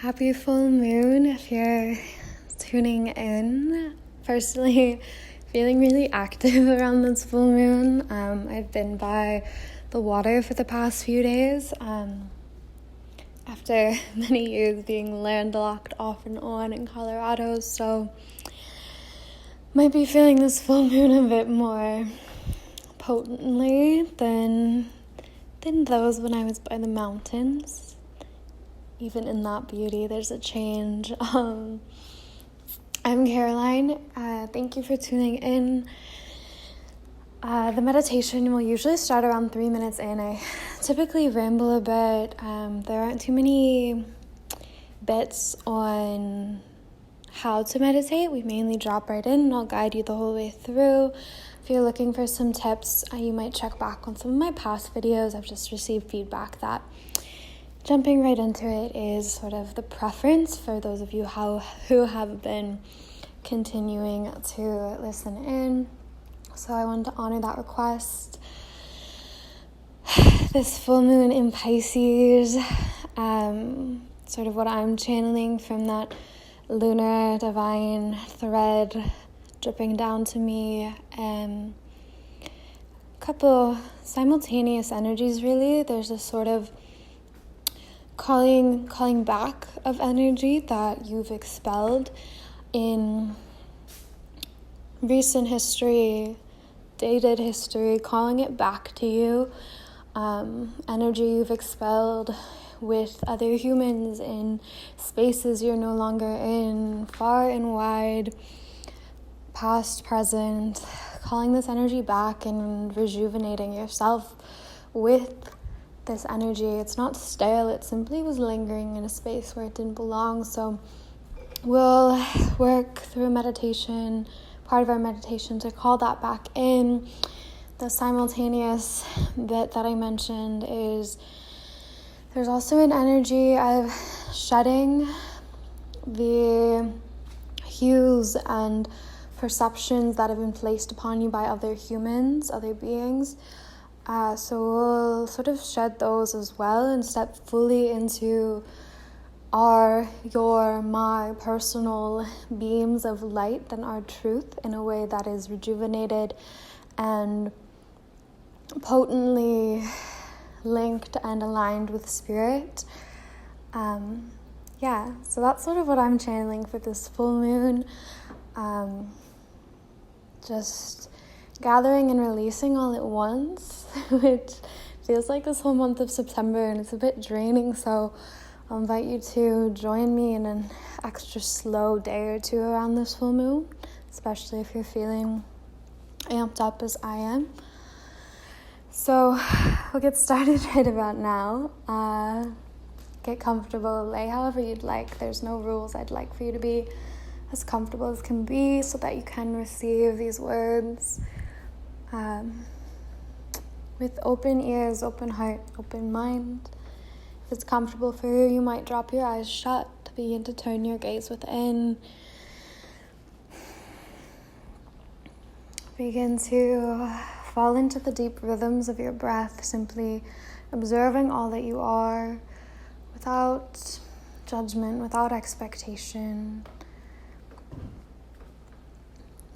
Happy full moon if you're tuning in. Personally, feeling really active around this full moon. I've been by the water for the past few days. After many years being landlocked off and on in Colorado, so might be feeling this full moon a bit more potently than those when I was by the mountains. Even in that beauty, there's a change. I'm Caroline. Thank you for tuning in. The meditation will usually start around 3 minutes in. I typically ramble a bit. There aren't too many bits on how to meditate. We mainly drop right in and I'll guide you the whole way through. If you're looking for some tips, you might check back on some of my past videos. I've just received feedback that jumping right into it is sort of the preference for those of you who have been continuing to listen in. So I wanted to honor that request. This full moon in Pisces, sort of what I'm channeling from that lunar divine thread dripping down to me. Couple simultaneous energies really. There's a sort of calling back of energy that you've expelled in recent history, dated history, calling it back to you. Energy you've expelled with other humans in spaces you're no longer in, far and wide, past, present, calling this energy back and rejuvenating yourself with this energy. It's not stale, it simply was lingering in a space where it didn't belong. So we'll work through a meditation, part of our meditation, to call that back in. The simultaneous bit that I mentioned is there's also an energy of shedding the hues and perceptions that have been placed upon you by other humans, other beings. So we'll sort of shed those as well and step fully into my personal beams of light and our truth in a way that is rejuvenated and potently linked and aligned with spirit. So that's sort of what I'm channeling for this full moon. Just gathering and releasing all at once, which feels like this whole month of September, and it's a bit draining, so I'll invite you to join me in an extra slow day or two around this full moon, especially if you're feeling amped up as I am. So we'll get started right about now. Get comfortable, lay however you'd like. There's no rules. I'd like for you to be as comfortable as can be so that you can receive these words with open ears, open heart, open mind. If it's comfortable for you, you might drop your eyes shut to begin to turn your gaze within. Begin to fall into the deep rhythms of your breath, simply observing all that you are without judgment, without expectation.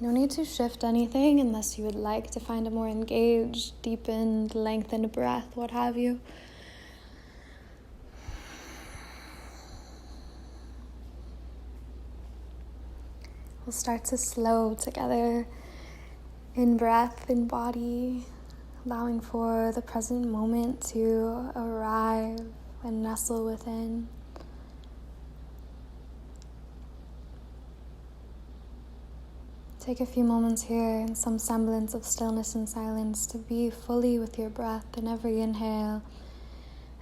No need to shift anything unless you would like to find a more engaged, deepened, lengthened breath, what have you. We'll start to slow together in breath, in body, allowing for the present moment to arrive and nestle within. Take a few moments here in some semblance of stillness and silence to be fully with your breath in every inhale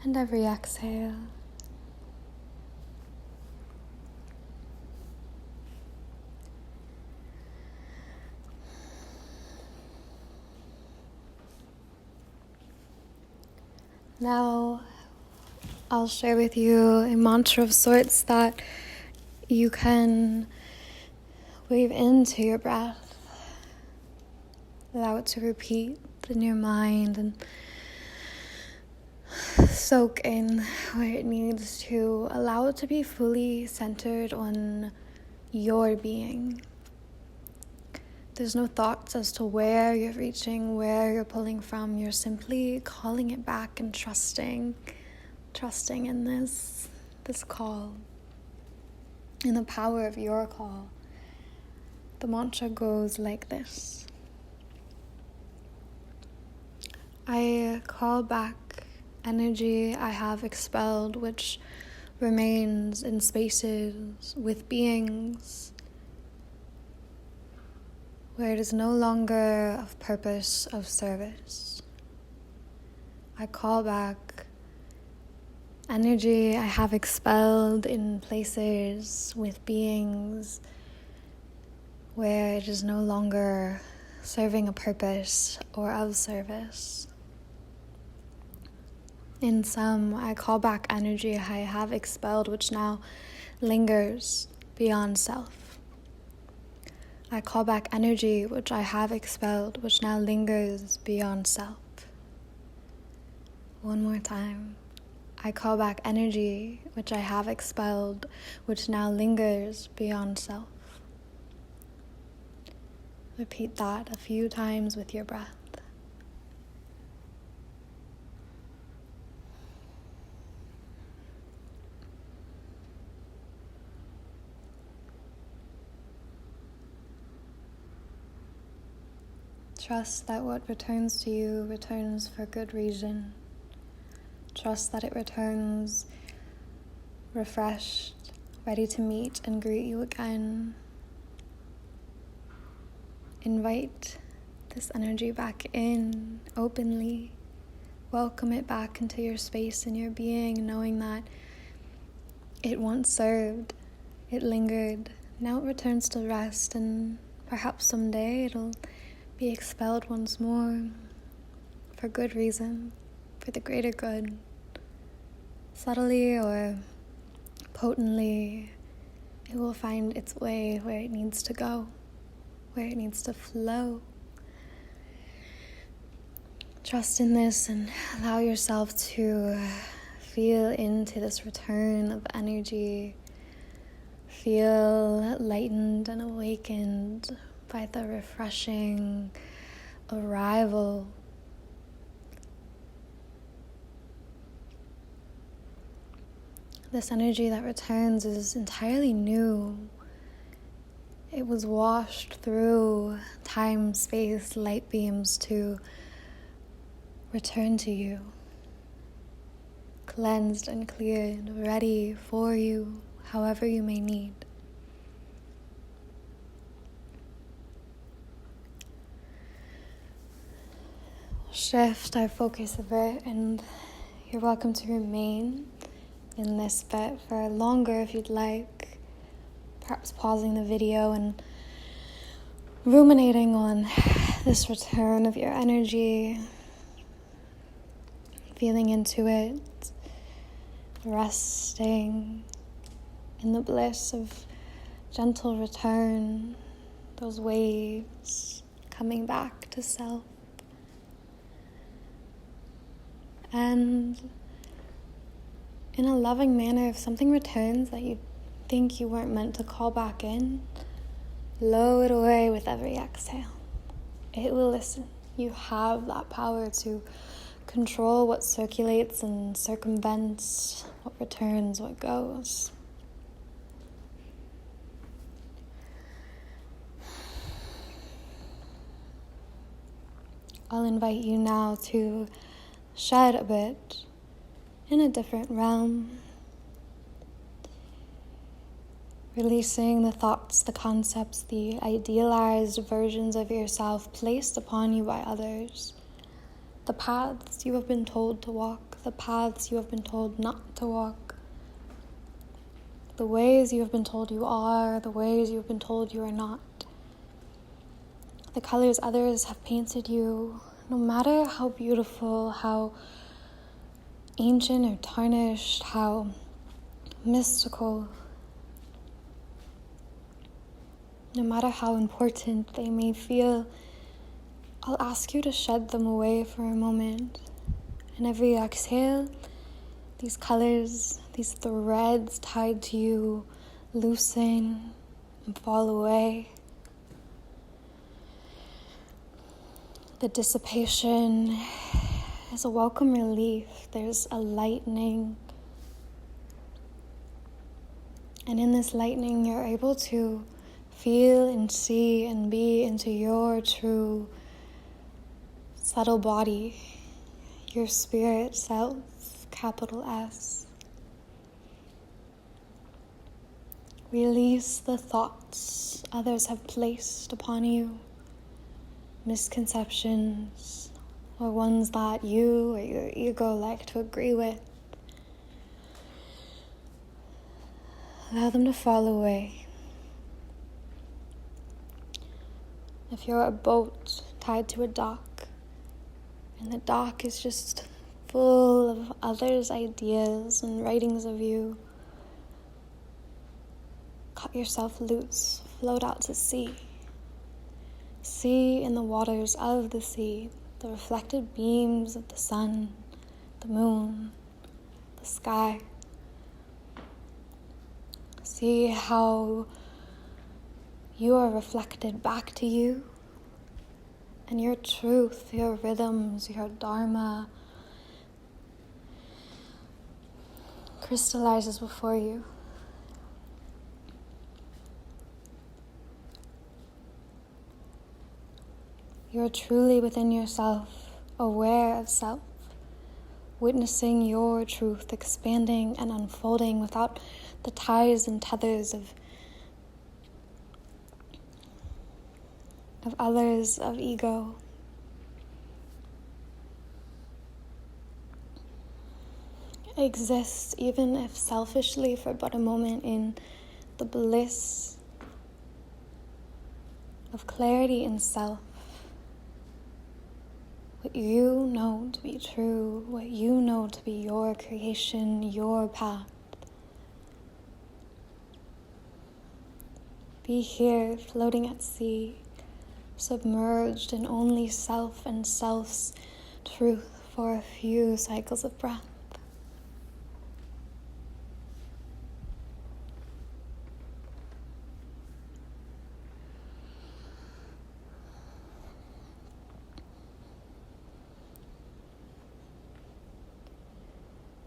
and every exhale. Now, I'll share with you a mantra of sorts that you can weave into your breath. Allow it to repeat in your mind and soak in where it needs to. Allow it to be fully centered on your being. There's no thoughts as to where you're reaching, where you're pulling from. You're simply calling it back and trusting in this call, in the power of your call. The mantra goes like this. I call back energy I have expelled, which remains in spaces with beings where it is no longer of purpose of service. I call back energy I have expelled in places with beings where it is no longer serving a purpose or of service. In sum, I call back energy I have expelled, which now lingers beyond self. I call back energy which I have expelled, which now lingers beyond self. One more time. I call back energy which I have expelled, which now lingers beyond self. Repeat that a few times with your breath. Trust that what returns to you returns for good reason. Trust that it returns refreshed, ready to meet and greet you again. Invite this energy back in openly. Welcome it back into your space and your being, knowing that it once served, it lingered, now it returns to rest, and perhaps someday it'll be expelled once more for good reason, for the greater good. Subtly or potently, it will find its way where it needs to go, where it needs to flow. Trust in this and allow yourself to feel into this return of energy. Feel lightened and awakened by the refreshing arrival. This energy that returns is entirely new. It was washed through time, space, light beams to return to you. Cleansed and cleared, ready for you, however you may need. Shift our focus a bit, and you're welcome to remain in this bit for longer if you'd like, perhaps pausing the video and ruminating on this return of your energy, feeling into it, resting in the bliss of gentle return, those waves coming back to self. And in a loving manner, if something returns that you think you weren't meant to call back in, blow it away with every exhale. It will listen. You have that power to control what circulates and circumvents, what returns, what goes. I'll invite you now to shed a bit in a different realm, releasing the thoughts, the concepts, the idealized versions of yourself placed upon you by others, the paths you have been told to walk, the paths you have been told not to walk, the ways you have been told you are, the ways you have been told you are not, the colors others have painted you. No matter how beautiful, how ancient or tarnished, how mystical, no matter how important they may feel, I'll ask you to shed them away for a moment. And every exhale, these colors, these threads tied to you loosen and fall away. The dissipation is a welcome relief. There's a lightening. And in this lightening, you're able to feel and see and be into your true subtle body, your spirit self, capital S. Release the thoughts others have placed upon you, misconceptions, or ones that you or your ego like to agree with. Allow them to fall away. If you're a boat tied to a dock, and the dock is just full of others' ideas and writings of you, cut yourself loose, float out to sea. See in the waters of the sea the reflected beams of the sun, the moon, the sky. See how you are reflected back to you, and your truth, your rhythms, your dharma crystallizes before you. You're truly within yourself, aware of self, witnessing your truth expanding and unfolding without the ties and tethers of others, of ego. Exist, even if selfishly, for but a moment in the bliss of clarity in self. What you know to be true, what you know to be your creation, your path. Be here, floating at sea, submerged in only self and self's truth for a few cycles of breath.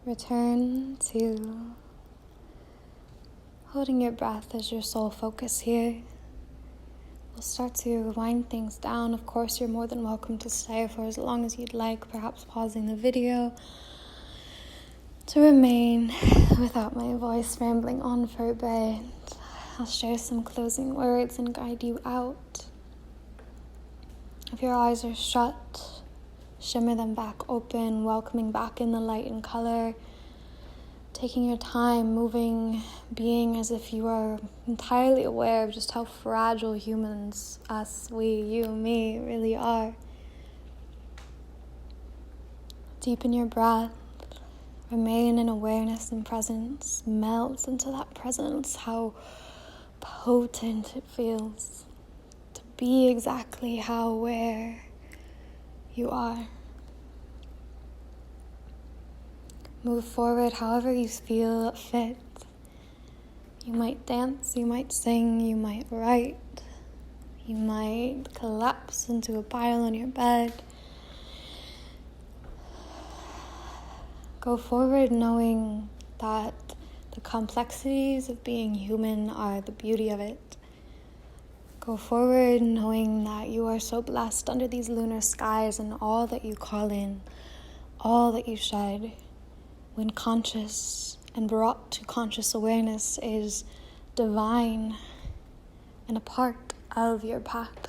Return to holding your breath as your sole focus here. We'll start to wind things down. Of course, you're more than welcome to stay for as long as you'd like, perhaps pausing the video to remain without my voice rambling on for a bit. I'll share some closing words and guide you out. If your eyes are shut, shimmer them back open, welcoming back in the light and color, taking your time, moving, being as if you are entirely aware of just how fragile humans, us, we, you, me, really are. Deepen your breath, remain in awareness and presence, melt into that presence, how potent it feels to be exactly how aware you are. Move forward however you feel fit. You might dance, you might sing, you might write, you might collapse into a pile on your bed. Go forward knowing that the complexities of being human are the beauty of it. Go forward knowing that you are so blessed under these lunar skies, and all that you call in, all that you shed, when conscious and brought to conscious awareness, is divine and a part of your path.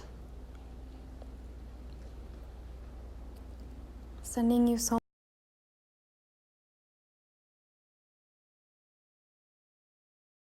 Sending you so